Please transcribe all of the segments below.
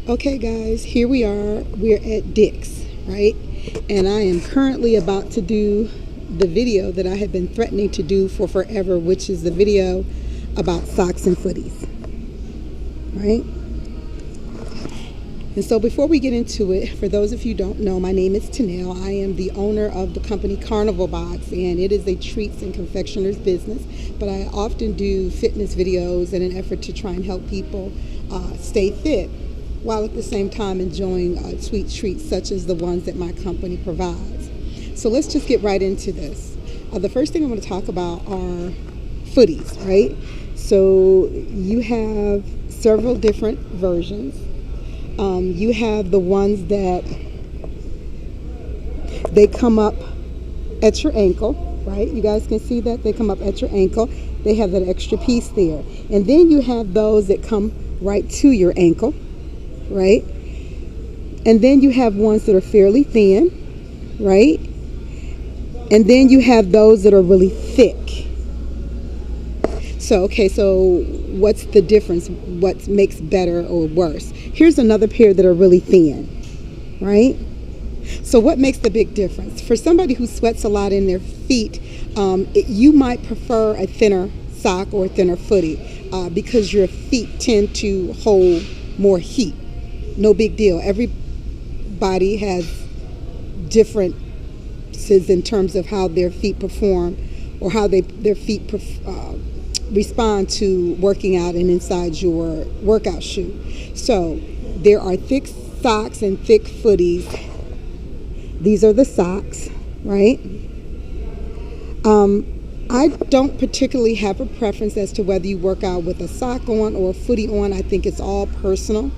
Okay, guys, here we are. We're at Dick's, right? And I am currently about to do the video that I have been threatening to do for forever, which is the video about socks and footies, right? And so before we get into it, for those of you who don't know, my name is Tanel. I am the owner of the company Carnival Box, and it is a treats and confectioner's business. But I often do fitness videos in an effort to try and help people stay fit, while at the same time enjoying sweet treats such as the ones that my company provides. So let's just get right into this. The first thing I want to talk about are footies, right? So you have several different versions. You have the ones that they come up at your ankle, right? You guys can see that they come up at your ankle. They have that extra piece there. And then you have those that come right to your ankle, right? And then you have ones that are fairly thin, right? And then you have those that are really thick. So, okay, so what's the difference? What makes better or worse? Here's another pair that are really thin, right? So what makes the big difference? For somebody who sweats a lot in their feet, you might prefer a thinner sock or a thinner footie because your feet tend to hold more heat. No big deal. Everybody has differences in terms of how their feet perform or how their feet respond to working out and inside your workout shoe. So there are thick socks and thick footies. These are the socks, right? I don't particularly have a preference as to whether you work out with a sock on or a footie on. I think it's all personal.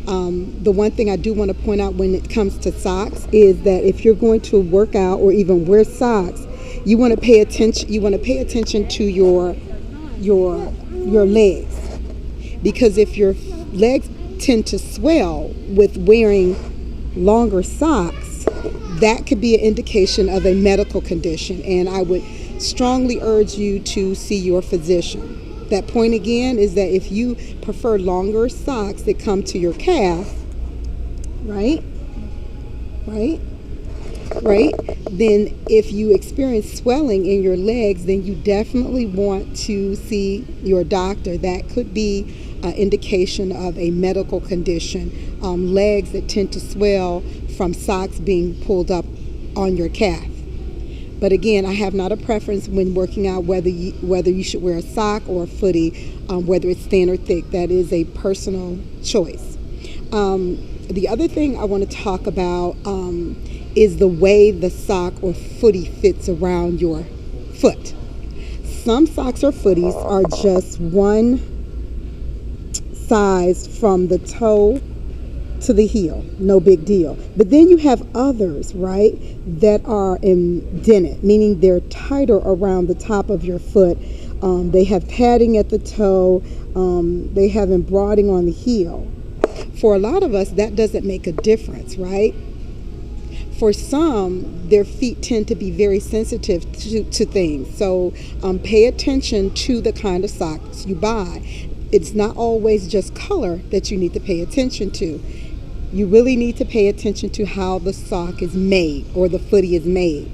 The one thing I do want to point out when it comes to socks is that if you're going to work out or even wear socks, you want to pay attention. You want to pay attention to your legs, because if your legs tend to swell with wearing longer socks, that could be an indication of a medical condition, and I would strongly urge you to see your physician. That point again is that if you prefer longer socks that come to your calf, right, then if you experience swelling in your legs, then you definitely want to see your doctor. That could be an indication of a medical condition. Legs that tend to swell from socks being pulled up on your calf. But again, I have not a preference when working out whether you should wear a sock or a footie, whether it's thin or thick. That is a personal choice. The other thing I want to talk about is the way the sock or footie fits around your foot. Some socks or footies are just one size from the toe to the heel, no big deal. But then you have others, right, that are indented, meaning they're tighter around the top of your foot. They have padding at the toe. They have embroidering on the heel. For a lot of us, that doesn't make a difference, right? For some, their feet tend to be very sensitive to things. So pay attention to the kind of socks you buy. It's not always just color that you need to pay attention to. You really need to pay attention to how the sock is made or the footie is made.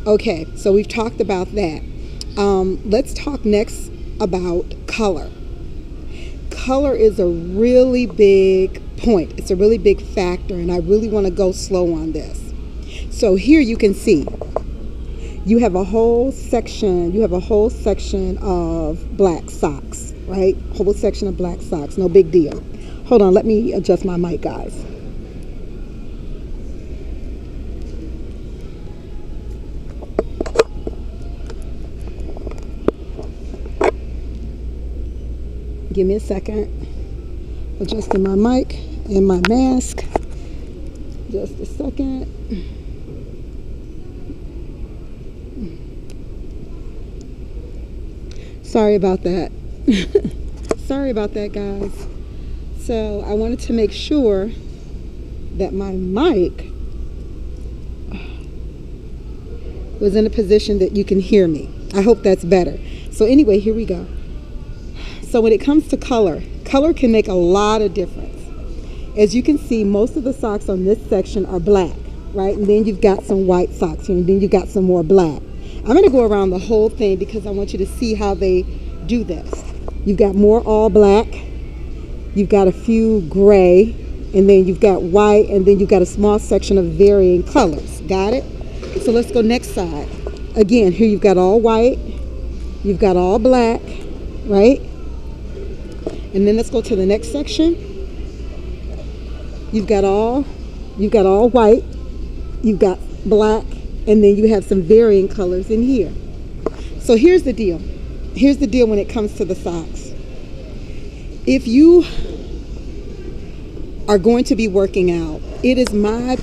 Okay, so we've talked about that. Let's talk next about color. Color is a really big point. It's a really big factor, and I really want to go slow on this. So here you can see you have a whole section of black socks, right? Whole section of black socks, no big deal. Hold on, let me adjust my mic, guys. Give me a second. Adjusting my mic and my mask. Just a second. Sorry about that. Sorry about that, guys. So I wanted to make sure that my mic was in a position that you can hear me. I hope that's better. So anyway, here we go. So when it comes to color, color can make a lot of difference. As you can see, most of the socks on this section are black, right? And then you've got some white socks here, and then you've got some more black. I'm going to go around the whole thing because I want you to see how they do this. You've got more all black, you've got a few gray, and then you've got white, and then you've got a small section of varying colors. Got it? So let's go next side. Again, here you've got all white, you've got all black, right? And then let's go to the next section. You've got all white, you've got black, and then you have some varying colors in here. So here's the deal. Here's the deal when it comes to the socks. If you are going to be working out, it is my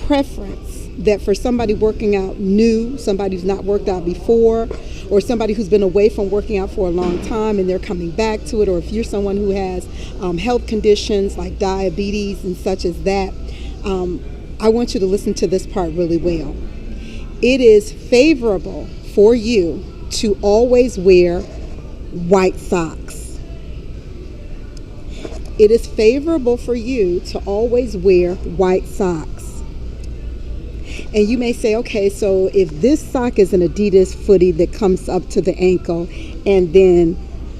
preference that for somebody working out new, somebody who's not worked out before, or somebody who's been away from working out for a long time and they're coming back to it, or if you're someone who has health conditions like diabetes and such as that, I want you to listen to this part really well. It is favorable for you to always wear white socks. It is favorable for you to always wear white socks. And you may say, okay, so if this sock is an Adidas footy that comes up to the ankle, and then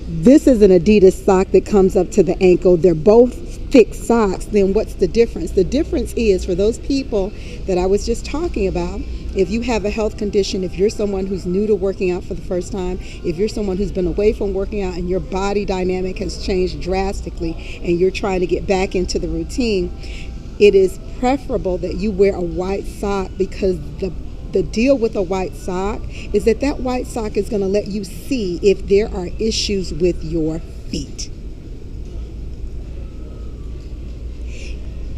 this is an Adidas sock that comes up to the ankle, they're both thick socks, then what's the difference? The difference is for those people that I was just talking about. If you have a health condition, if you're someone who's new to working out for the first time, if you're someone who's been away from working out and your body dynamic has changed drastically and you're trying to get back into the routine, it is preferable that you wear a white sock, because the deal with a white sock is that that white sock is going to let you see if there are issues with your feet.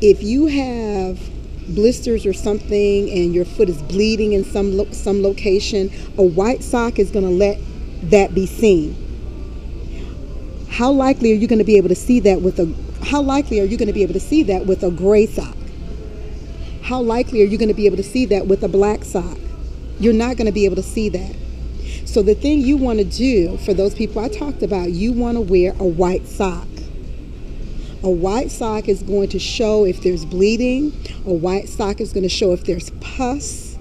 If you have blisters or something and your foot is bleeding in some location, a white sock is going to let that be seen. How likely are you going to be able to see that with a gray sock? How likely are you going to be able to see that with a black sock? You're not going to be able to see that. So the thing you want to do for those people I talked about, you want to wear a white sock. A white sock is going to show if there's bleeding. A white sock is going to show if there's pus.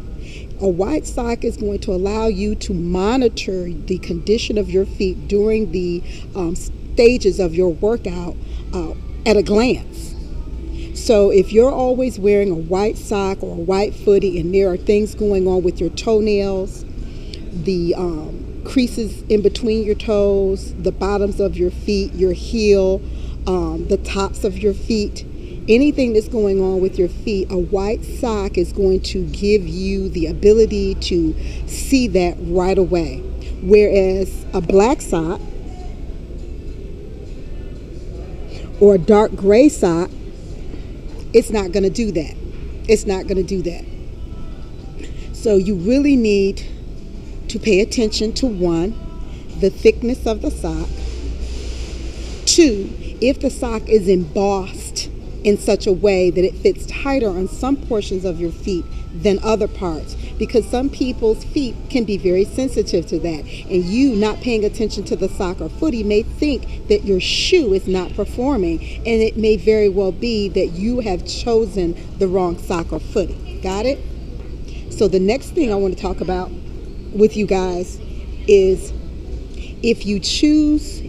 A white sock is going to allow you to monitor the condition of your feet during the stages of your workout at a glance. So if you're always wearing a white sock or a white footy and there are things going on with your toenails, the creases in between your toes, the bottoms of your feet, your heel, the tops of your feet, anything that's going on with your feet, a white sock is going to give you the ability to see that right away. Whereas a black sock or a dark gray sock, it's not going to do that. It's not going to do that. So you really need to pay attention to, one, the thickness of the sock. Two, if the sock is embossed in such a way that it fits tighter on some portions of your feet than other parts, because some people's feet can be very sensitive to that, and you not paying attention to the sock or footy may think that your shoe is not performing, and it may very well be that you have chosen the wrong sock or footy. Got it? So the next thing I want to talk about with you guys is if you choose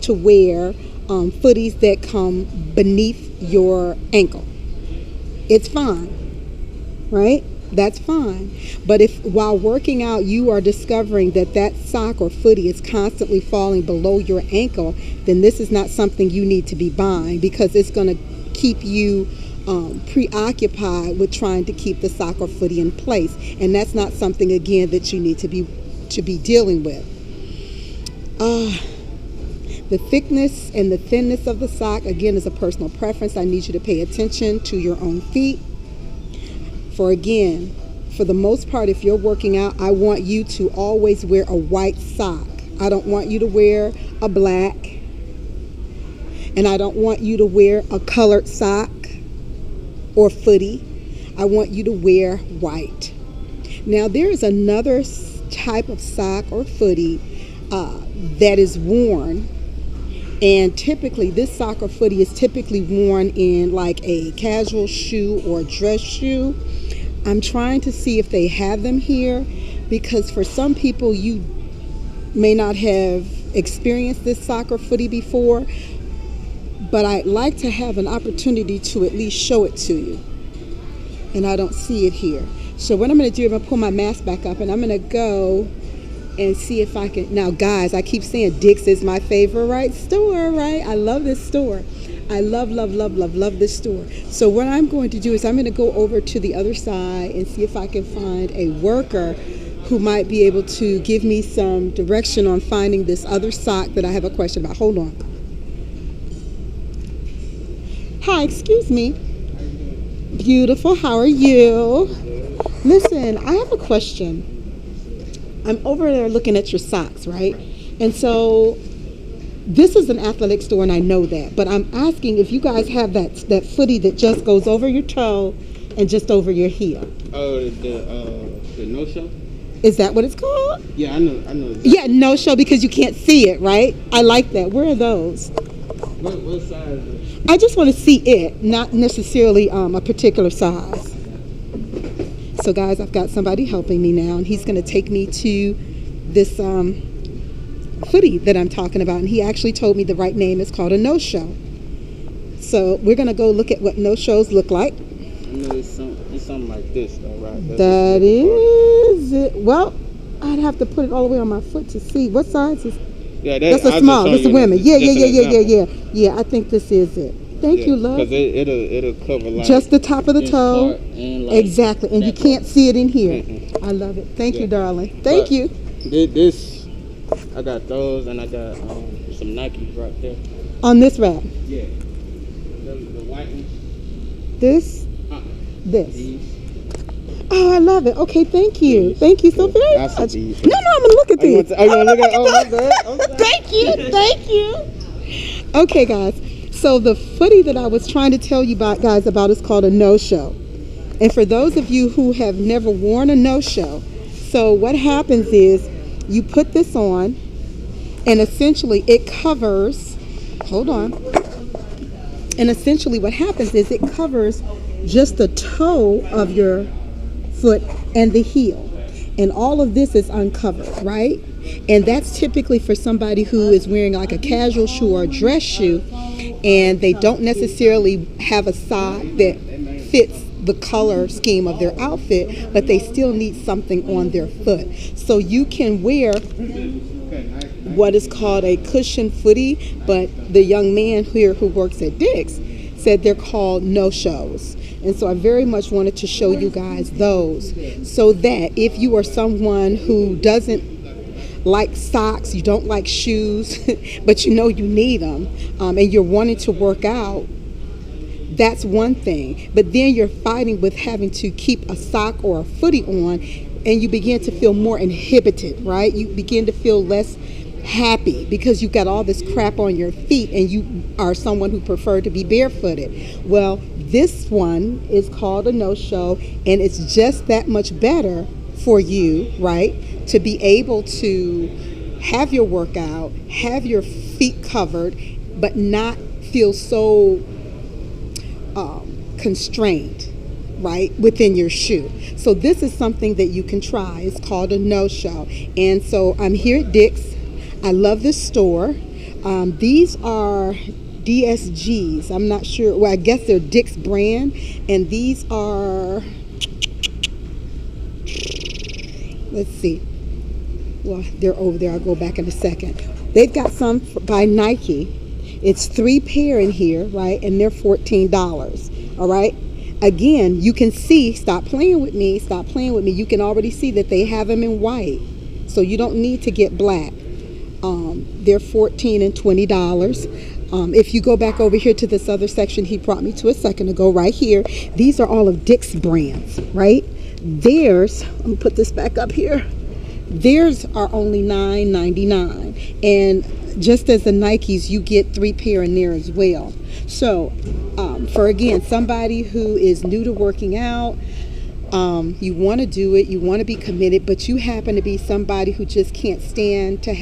to wear footies that come beneath your ankle, it's fine, right? That's fine. But if while working out you are discovering that that sock or footy is constantly falling below your ankle, then this is not something you need to be buying, because it's going to keep you preoccupied with trying to keep the sock or footy in place, and that's not something, again, that you need to be dealing with. The thickness and the thinness of the sock, again, is a personal preference. I need you to pay attention to your own feet. For the most part, if you're working out, I want you to always wear a white sock. I don't want you to wear a black, and I don't want you to wear a colored sock or footy. I want you to wear white. Now, there is another type of sock or footy that is worn. And typically, this soccer footy is typically worn in like a casual shoe or dress shoe. I'm trying to see if they have them here, because for some people, you may not have experienced this soccer footy before, but I'd like to have an opportunity to at least show it to you. And I don't see it here. So what I'm going to do, I'm going to pull my mask back up, and I'm going to go and see if I can. Now, guys, I keep saying Dick's is my favorite store, right? I love this store. I love this store. So what I'm going to do is I'm going to go over to the other side and see if I can find a worker who might be able to give me some direction on finding this other sock that I have a question about. Hold on. Hi, excuse me. Beautiful, how are you? Listen, I have a question. I'm over there looking at your socks, right? And so this is an athletic store, and I know that, but I'm asking if you guys have that footy that just goes over your toe and just over your heel. Oh, the no-show? Is that what it's called? Yeah, I know. Exactly. Yeah, no-show, because you can't see it, right? I like that. Where are those? What size is it? I just want to see it, not necessarily a particular size. So guys, I've got somebody helping me now, and he's going to take me to this footy that I'm talking about, and he actually told me the right name is called a no-show. So we're going to go look at what no-shows look like. I know it's something like this, though, right? That is it. Well, I'd have to put it all the way on my foot to see. What size is? Yeah, that's a small. That's a women. Yeah. I think this is it. Thank you, love. Because it'll cover like just the top of the toe. And like exactly, and you can't see it in here. I love it. Thank you, darling. Thank you. This, I got those, and I got some Nikes right there. On this rack. Yeah. The white ones. This. This. These. Oh, I love it. Okay, thank you. Thank you so very much. No, I'm gonna look at these. You want to look at? Oh, my bad. Thank you. Okay, guys. So the footy that I was trying to tell you about is called a no-show. And for those of you who have never worn a no-show, so what happens is you put this on, and essentially it covers. Hold on. And essentially what happens is it covers just the toe of your foot and the heel, and all of this is uncovered, right? And that's typically for somebody who is wearing like a casual shoe or a dress shoe, and they don't necessarily have a sock that fits the color scheme of their outfit, but they still need something on their foot. So you can wear what is called a cushion footy, but the young man here who works at Dick's said they're called no-shows. And so I very much wanted to show you guys those, so that if you are someone who doesn't like socks, you don't like shoes, but you know you need them, and you're wanting to work out, that's one thing. But then you're fighting with having to keep a sock or a footy on, and you begin to feel more inhibited, right? You begin to feel less happy because you've got all this crap on your feet, and you are someone who preferred to be barefooted. Well, this one is called a no-show, and it's just that much better for you, right? To be able to have your workout, have your feet covered, but not feel so constrained, right, within your shoe. So this is something that you can try. It's called a no-show. And so I'm here at Dick's. I love this store. These are DSGs. I'm not sure. Well, I guess they're Dick's brand. And these are, let's see. Well, they're over there. I'll go back in a second. They've got some by Nike. It's 3 pair in here, right? And they're $14. All right. Again, you can see, stop playing with me. You can already see that they have them in white. So you don't need to get black. They're $14 and $20. If you go back over here to this other section he brought me to a second ago, right here, these are all of Dick's brands, right? Theirs, let me put this back up here. Theirs are only $9.99, and just as the Nikes, you get 3 pair in there as well. So for again, somebody who is new to working out, you want to do it, you want to be committed, but you happen to be somebody who just can't stand to have